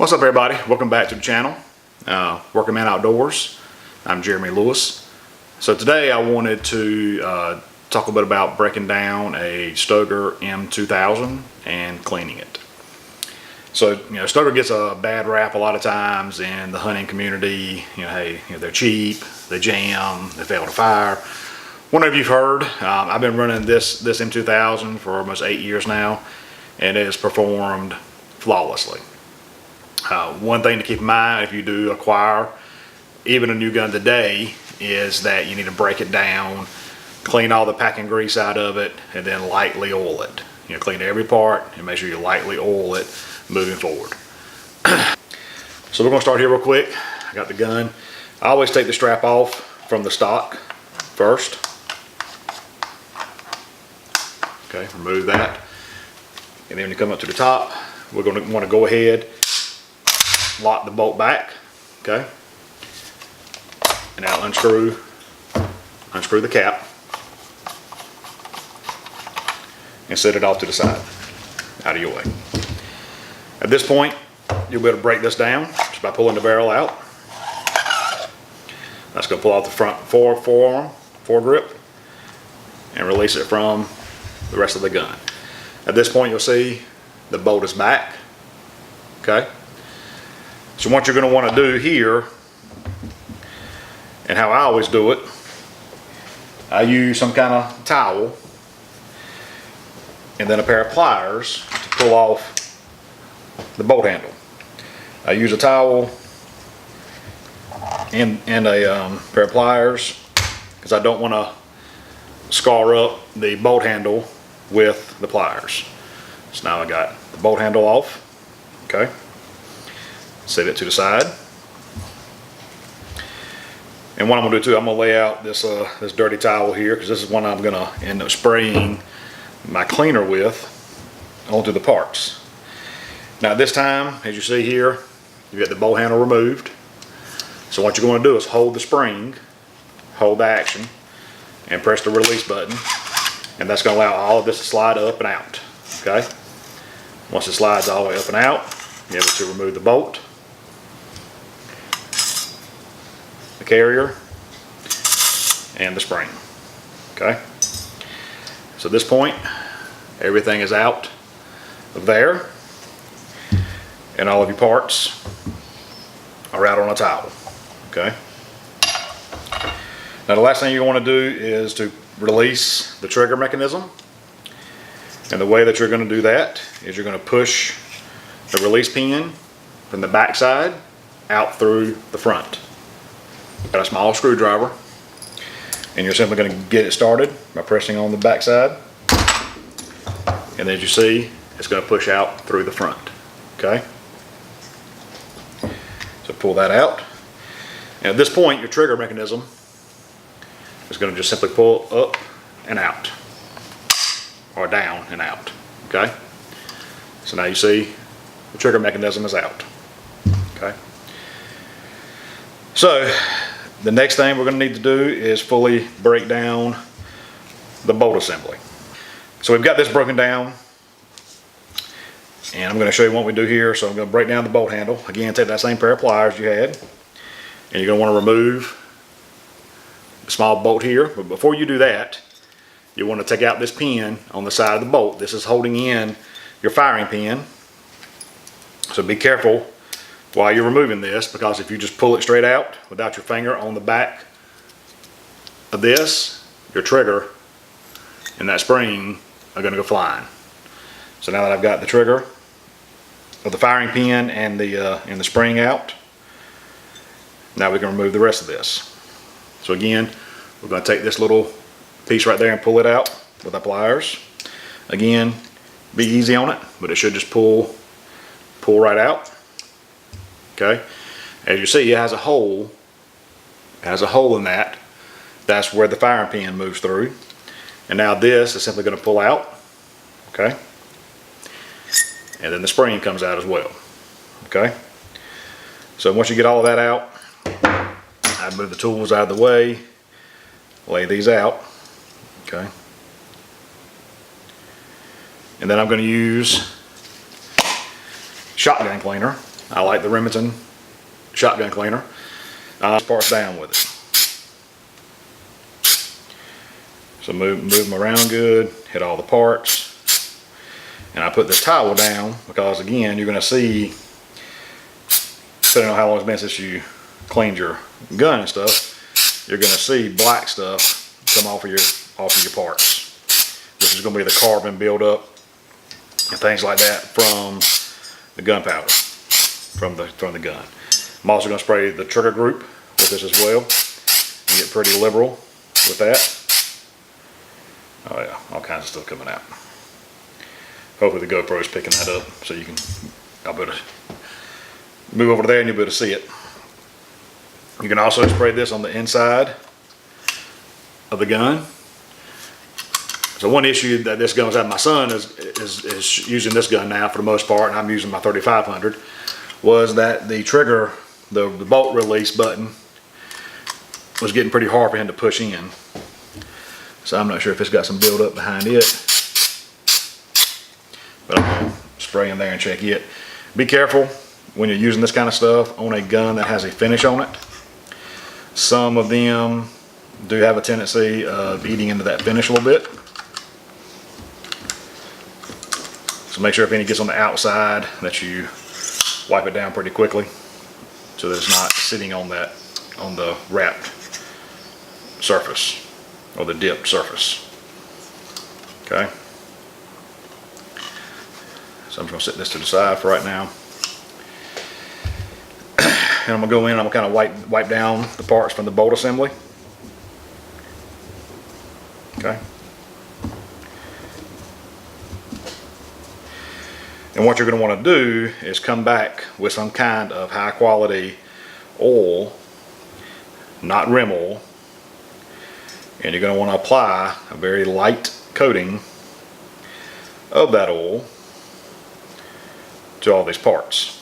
What's up, everybody? Welcome back to the channel, Working Man Outdoors. I'm Jeremy Lewis. So today I wanted to talk a bit about breaking down a Stoeger M2000 and cleaning it. So, Stoeger gets a bad rap a lot of times in the hunting community. Hey, they're cheap, they jam, they fail to fire. Whenever you've heard, I've been running this M2000 for almost 8 years now, and it has performed flawlessly. One thing to keep in mind if you do acquire even a new gun today is that you need to break it down, clean all the packing grease out of it, and then lightly oil it. Clean every part and make sure you lightly oil it moving forward. So we're going to start here real quick. I got the gun. I always take the strap off from the stock first. Okay, remove that. And then when you come up to the top, we're going to want to go ahead, lock the bolt back, okay? And now unscrew the cap and set it off to the side, out of your way. At this point, you'll be able to break this down just by pulling the barrel out. That's going to pull off the front foregrip and release it from the rest of the gun. At this point, you'll see the bolt is back, okay? So what you're going to want to do here, and how I always do it, I use some kind of towel and then a pair of pliers to pull off the bolt handle. I use a towel and a pair of pliers because I don't want to scar up the bolt handle with the pliers. So now I got the bolt handle off, okay? Set it to the side. And what I'm going to do too, I'm going to lay out this dirty towel here because this is one I'm going to end up spraying my cleaner with onto the parts. Now this time, as you see here, you got the bolt handle removed. So what you're going to do is hold the spring, hold the action, and press the release button. And that's going to allow all of this to slide up and out, okay? Once it slides all the way up and out, you're able to remove the bolt, the carrier, and the spring, okay? So at this point, everything is out of there, and all of your parts are out on a towel, okay? Now the last thing you want to do is to release the trigger mechanism. And the way that you're going to do that is you're going to push the release pin from the back side out through the front. Got a small screwdriver, and you're simply going to get it started by pressing on the back side. And as you see, it's going to push out through the front, okay? So pull that out. And at this point, your trigger mechanism is going to just simply pull up and out, or down and out, okay? So now you see the trigger mechanism is out, okay? So the next thing we're going to need to do is fully break down the bolt assembly. So we've got this broken down, and I'm going to show you what we do here. So I'm going to break down the bolt handle. Again, take that same pair of pliers you had, and you're going to want to remove the small bolt here. But before you do that, you want to take out this pin on the side of the bolt. This is holding in your firing pin. So be careful while you're removing this, because if you just pull it straight out without your finger on the back of this, your trigger and that spring are going to go flying. So now that I've got the trigger of the firing pin and the spring out, now we can remove the rest of this. So again, we're going to take this little piece right there and pull it out with our pliers. Again, be easy on it, but it should just pull right out. Okay, as you see, it has a hole. It has a hole in that. That's where the firing pin moves through. And now this is simply going to pull out. Okay, and then the spring comes out as well. Okay, so once you get all of that out, I move the tools out of the way, lay these out. Okay, and then I'm going to use shotgun cleaner I like the Remington shotgun cleaner. Parts down with it. So move them around good, hit all the parts. And I put this towel down because, again, you're going to see, depending on how long it's been since you cleaned your gun and stuff, you're going to see black stuff come off of your parts. This is going to be the carbon buildup and things like that from the gunpowder, from the gun. I'm also going to spray the trigger group with this as well and get pretty liberal with that. Oh yeah, all kinds of stuff coming out. Hopefully the GoPro is picking that up so you can, I'll be able to move over there and you'll be able to see it. You can also spray this on the inside of the gun. So one issue that this gun was having, my son is using this gun now for the most part, and I'm using my 3500, was that the trigger, the bolt release button was getting pretty hard for him to push in. So I'm not sure if it's got some buildup behind it. But I'm going to spray in there and check it. Be careful when you're using this kind of stuff on a gun that has a finish on it. Some of them do have a tendency of eating into that finish a little bit. So make sure if any gets on the outside that you wipe it down pretty quickly so that it's not sitting on the wrapped surface or the dipped surface. Okay. So I'm just going to set this to the side for right now. And I'm going to go in and I'm going to kind of wipe down the parts from the bolt assembly. Okay. And what you're going to want to do is come back with some kind of high quality oil, not rim oil, and you're going to want to apply a very light coating of that oil to all these parts.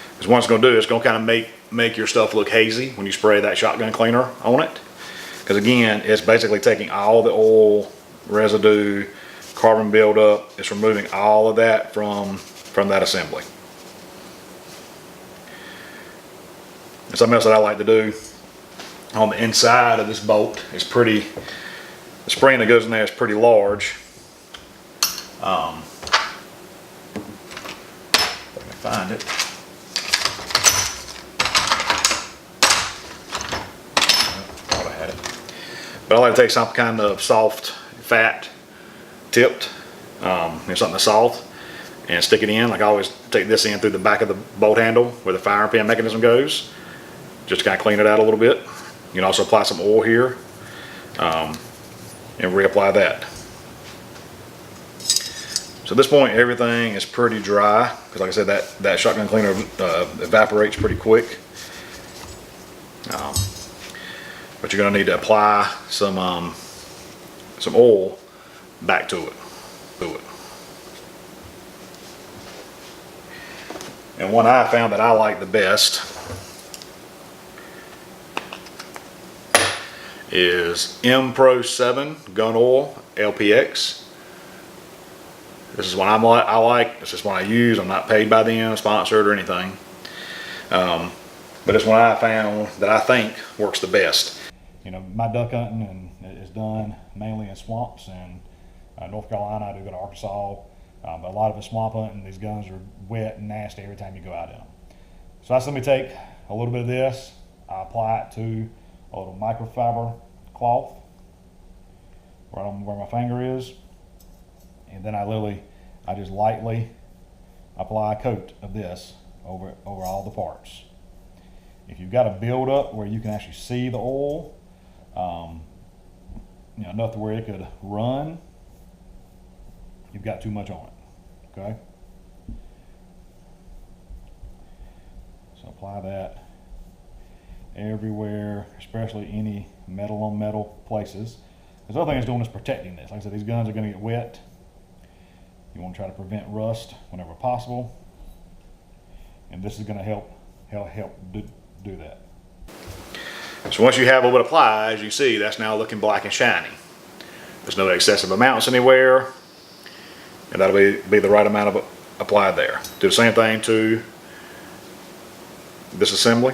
Because what it's going to do is going to kind of make your stuff look hazy when you spray that shotgun cleaner on it. Because again, it's basically taking all the oil residue, carbon buildup, it's removing all of that from that assembly. And something else that I like to do on the inside of this bolt is the spring that goes in there is pretty large. If I can find it. Thought I had it. But I like to take some kind of soft, fat, tipped, something that's soft, and stick it in. Like I always take this in through the back of the bolt handle where the firing pin mechanism goes, just to kind of clean it out a little bit. You can also apply some oil here and reapply that. So at this point everything is pretty dry because like I said that shotgun cleaner evaporates pretty quick. But you're going to need to apply some oil back to it. And one I found that I like the best is M Pro 7 Gun Oil LPX. This is one I like. This is one I use. I'm not paid by them, sponsored or anything. But it's one I found that I think works the best. You know, my duck hunting is done mainly in swamps and North Carolina. I do go to Arkansas, but a lot of it's swamp hunting. These guns are wet and nasty every time you go out in them. So I simply take a little bit of this, I apply it to a little microfiber cloth right on where my finger is, and then I just lightly apply a coat of this over all the parts. If you've got a build up where you can actually see the oil, enough to where it could run, you've got too much on it. Okay, so apply that everywhere, especially any metal on metal places. The other thing it's doing is protecting this. Like I said, these guns are going to get wet. You want to try to prevent rust whenever possible, and this is going to help do that. So once you have a little bit applied, as you see, that's now looking black and shiny. There's no excessive amounts anywhere, and that'll be the right amount of applied there. Do the same thing to this assembly,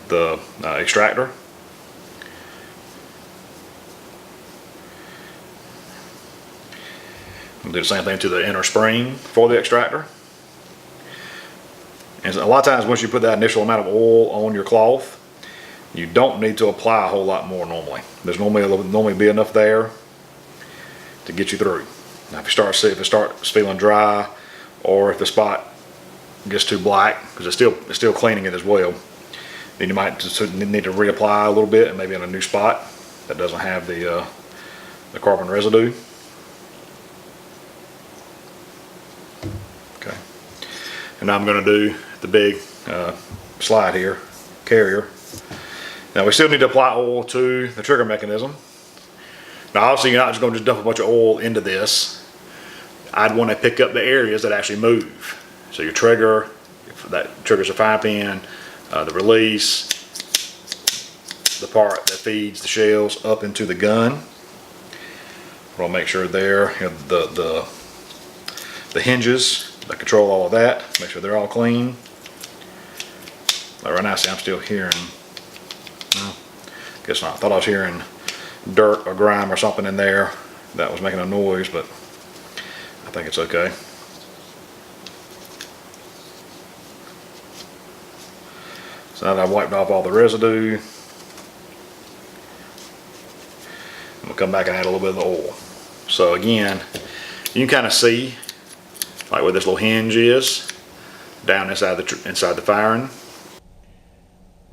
the extractor. We'll do the same thing to the inner spring for the extractor. And a lot of times once you put that initial amount of oil on your cloth, you don't need to apply a whole lot more normally. There's normally be enough there to get you through. Now if it starts feeling dry, or if the spot gets too black, because it's still cleaning it as well, then you might just need to reapply a little bit, and maybe in a new spot that doesn't have the carbon residue. Okay. And now I'm going to do the big slide here, carrier. Now we still need to apply oil to the trigger mechanism. Now obviously you're not just going to just dump a bunch of oil into this. I'd want to pick up the areas that actually move. So your trigger, if that triggers a fire pin, the release, the part that feeds the shells up into the gun. We'll make sure there, you know, the hinges that control all of that, make sure they're all clean. Like right now, see, I'm still hearing, well, guess not. I thought I was hearing dirt or grime or something in there that was making a noise, but I think it's okay. So now that I've wiped off all the residue, I'm gonna come back and add a little bit of the oil. So again, you can kind of see like where this little hinge is down inside the firing,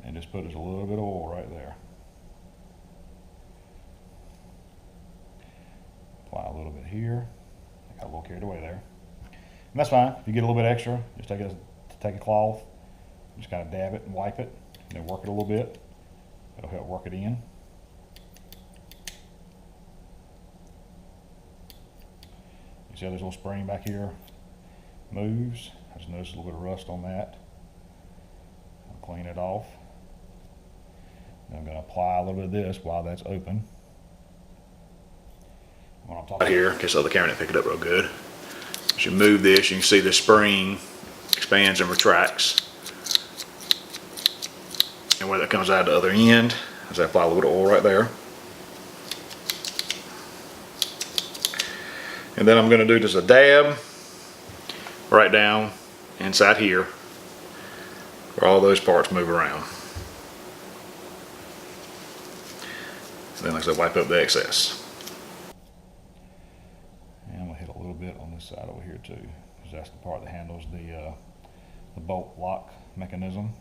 and just put us a little bit of oil right there. Apply a little bit here. I got a little carried away there, and that's fine. If you get a little bit extra, just take a cloth, just kind of dab it and wipe it, and then work it a little bit. It'll help work it in. You see how this little spring back here moves? I just noticed a little bit of rust on that. I'll clean it off. Then I'm going to apply a little bit of this while that's open. When I'm talking here, in case the other camera didn't pick it up real good, as you move this, you can see the spring expands and retracts. And where that comes out the other end, as I apply a little bit of oil right there. And then I'm going to do just a dab right down inside here where all those parts move around. And then like I said, wipe up the excess. And I'm going to hit a little bit on this side over here too, because that's the part that handles the bolt lock mechanism.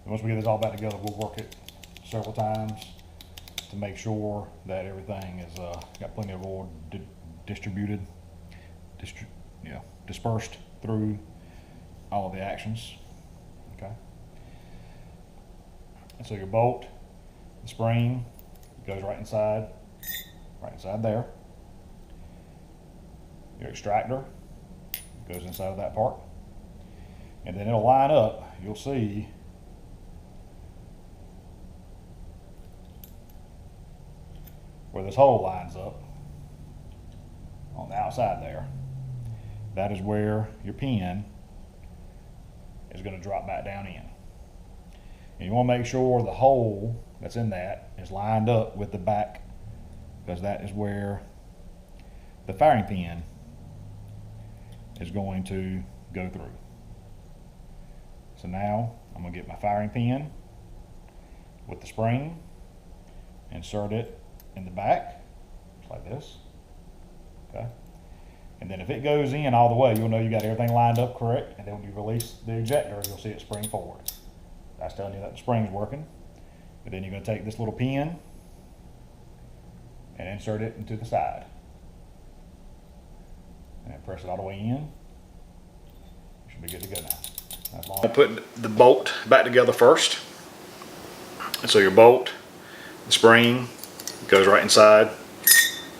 Once we get this all back together, we'll work it several times to make sure that everything is got plenty of oil dispersed through all of the actions. Okay. And so your bolt, the spring goes right inside there. Your extractor goes inside of that part, and then it'll line up. You'll see where this hole lines up on the outside there. That is where your pin is going to drop back down in. And you want to make sure the hole that's in that is lined up with the back, because that is where the firing pin is going to go through. So now I'm going to get my firing pin with the spring, insert it in the back, just like this. Okay. And then if it goes in all the way, you'll know you got everything lined up correct, and then when you release the ejector, you'll see it spring forward. That's telling you that the spring's working. But then you're going to take this little pin and insert it into the side. And then press it all the way in. You should be good to go now. That's long. I'll put the bolt back together first. And so your bolt, the spring, goes right inside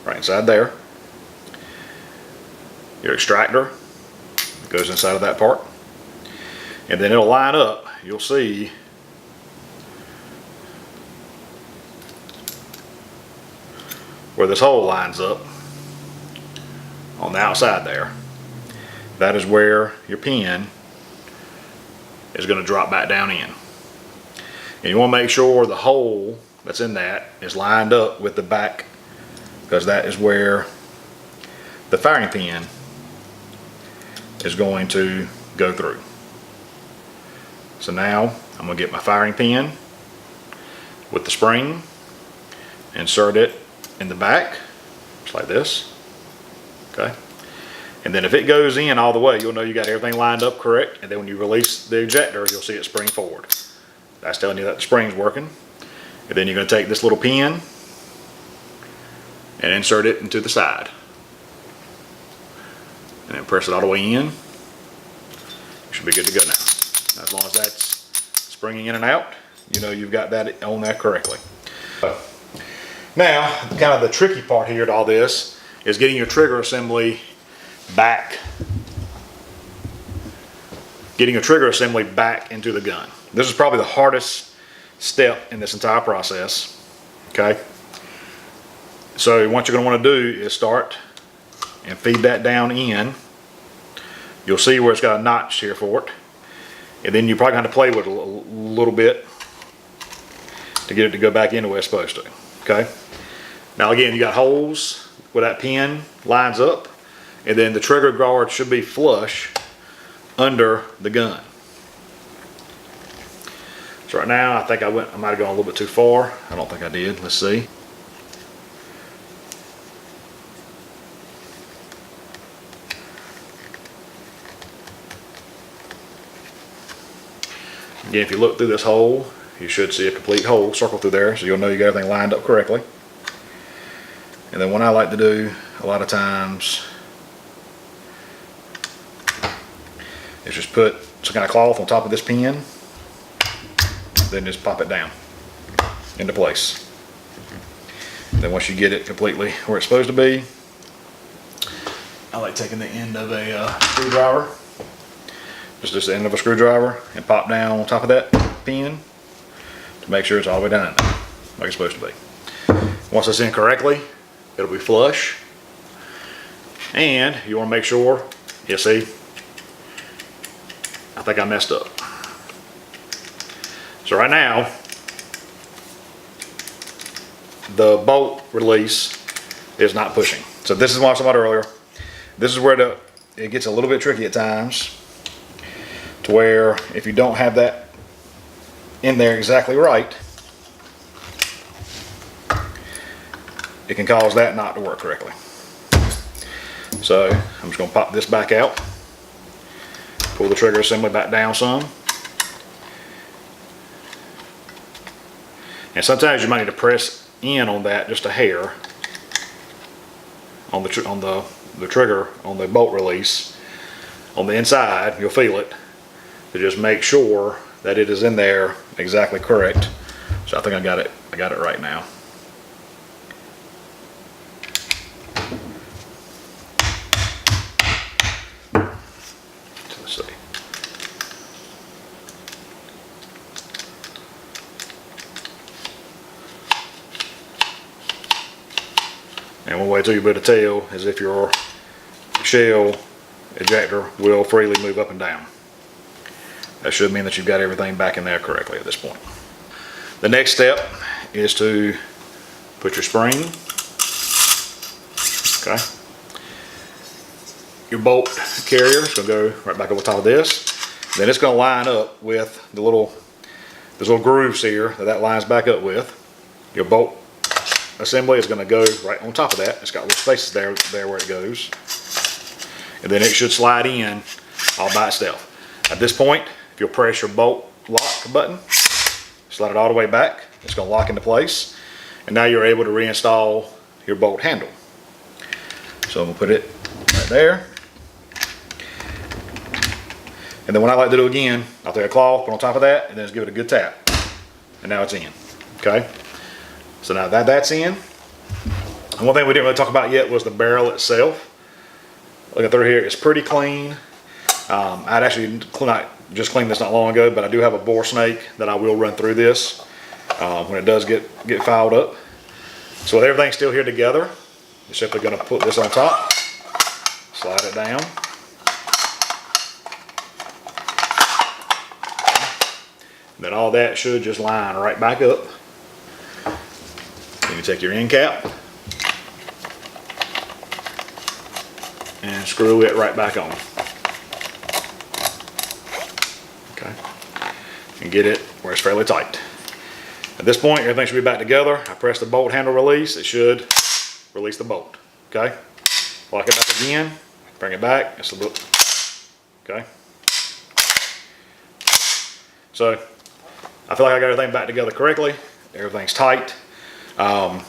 there. Your extractor goes inside of that part, and then it'll line up. You'll see where this hole lines up on the outside there, that is where your pin is going to drop back down in. And you want to make sure the hole that's in that is lined up with the back, because that is where the firing pin is going to go through. So now I'm going to get my firing pin with the spring, insert it in the back, just like this. Okay. And then if it goes in all the way, you'll know you got everything lined up correct. And then when you release the ejector, you'll see it spring forward. That's telling you that the spring's working. And then you're going to take this little pin and insert it into the side. And then press it all the way in. You should be good to go now. As long as that's springing in and out, you know you've got that on there correctly. Now, kind of the tricky part here to all this is getting your trigger assembly back. Getting your trigger assembly back into the gun. This is probably the hardest step in this entire process. Okay. So what you're going to want to do is start and feed that down in. You'll see where it's got a notch here for it. And then you're probably going to play with it a little bit to get it to go back into where it's supposed to. Okay. Now again, you got holes where that pin lines up, and then the trigger guard should be flush under the gun. So right now, I think I might have gone a little bit too far. I don't think I did. Let's see. Again, if you look through this hole, you should see a complete hole circle through there, so you'll know you got everything lined up correctly. And then what I like to do a lot of times is just put some kind of cloth on top of this pin, then just pop it down into place. And then once you get it completely where it's supposed to be, I like taking the end of a screwdriver, just the end of a screwdriver, and pop down on top of that pin to make sure it's all the way down in there, like it's supposed to be. Once it's in correctly, it'll be flush. And you want to make sure, you see, I think I messed up. So right now, the bolt release is not pushing. So this is what I was talking about earlier. This is where it gets a little bit tricky at times, to where if you don't have that in there exactly right, it can cause that not to work correctly. So I'm just going to pop this back out, pull the trigger assembly back down some, and sometimes you might need to press in on that just a hair on the trigger on the bolt release on the inside. You'll feel it, to just make sure that it is in there exactly correct. So I think I got it right now. Let's see. And one way to be able to tell is if your shell ejector will freely move up and down. That should mean that you've got everything back in there correctly at this point. The next step is to put your spring, okay. Your bolt carrier is going to go right back over top of this. Then it's going to line up with the these little grooves here that lines back up with. Your bolt assembly is going to go right on top of that. It's got little spaces there where it goes. And then it should slide in all by itself. At this point, if you'll press your bolt lock button, slide it all the way back, it's going to lock into place. And now you're able to reinstall your bolt handle. So I'm going to put it right there. And then what I like to do again, I'll take a cloth, put on top of that, and then just give it a good tap. And now it's in, okay? So now that that's in, and one thing we didn't really talk about yet was the barrel itself. Looking through here, it's pretty clean. I'd actually just cleaned this not long ago, but I do have a bore snake that I will run through this when it does get filed up. So with everything still here together, you're simply going to put this on top, Slide it down. Then all that should just line right back up. Then you take your end cap and screw it right back on. Okay. And get it where it's fairly tight. At this point, everything should be back together. I press the bolt handle release. It should release the bolt. Okay. Lock it back again. Bring it back. It's a little. Okay. So I feel like I got everything back together correctly. Everything's tight. One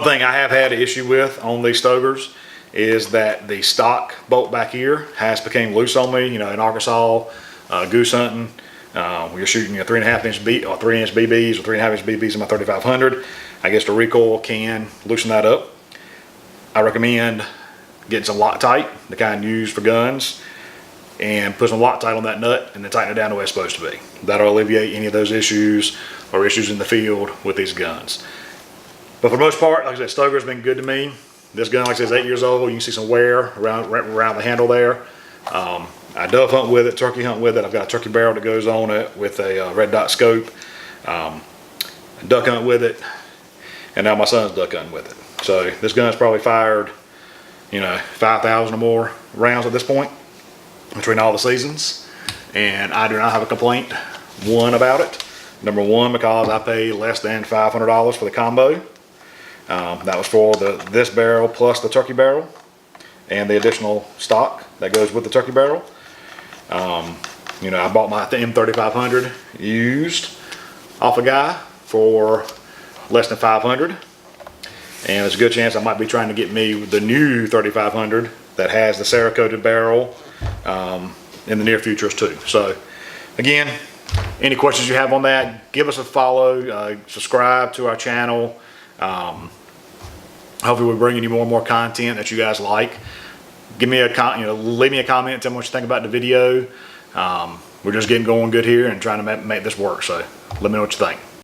thing I have had an issue with on these Stoegers is that the stock bolt back here has become loose on me. You know, in Arkansas, goose hunting, we were shooting 3.5 inch or 3 inch BBs or 3.5 inch BBs in my 3500. I guess the recoil can loosen that up. I recommend getting some Loctite, the kind used for guns, and put some Loctite on that nut and then tighten it down the way it's supposed to be. That'll alleviate any of those issues or issues in the field with these guns. But for the most part, like I said, Stoeger's been good to me. This gun, like I said, is 8 years old. You can see some wear around the handle there. I dove hunt with it, turkey hunt with it. I've got a turkey barrel that goes on it with a red dot scope. Duck hunt with it, and now my son's duck hunting with it. So this gun's probably fired, you know, 5,000 or more rounds at this point between all the seasons, and I do not have a complaint about it. Number one, because I paid less than $500 for the combo. That was for this barrel plus the turkey barrel and the additional stock that goes with the turkey barrel. You know, I bought my M3500 used off a guy for less than $500, and there's a good chance I might be trying to get me the new 3500 that has the Cerakoted barrel in the near future too. So again, any questions you have on that, give us a follow, subscribe to our channel. Hopefully we're bringing you more and more content that you guys like. Give me a leave me a comment, tell me what you think about the video. We're just getting going good here and trying to make this work, so let me know what you think.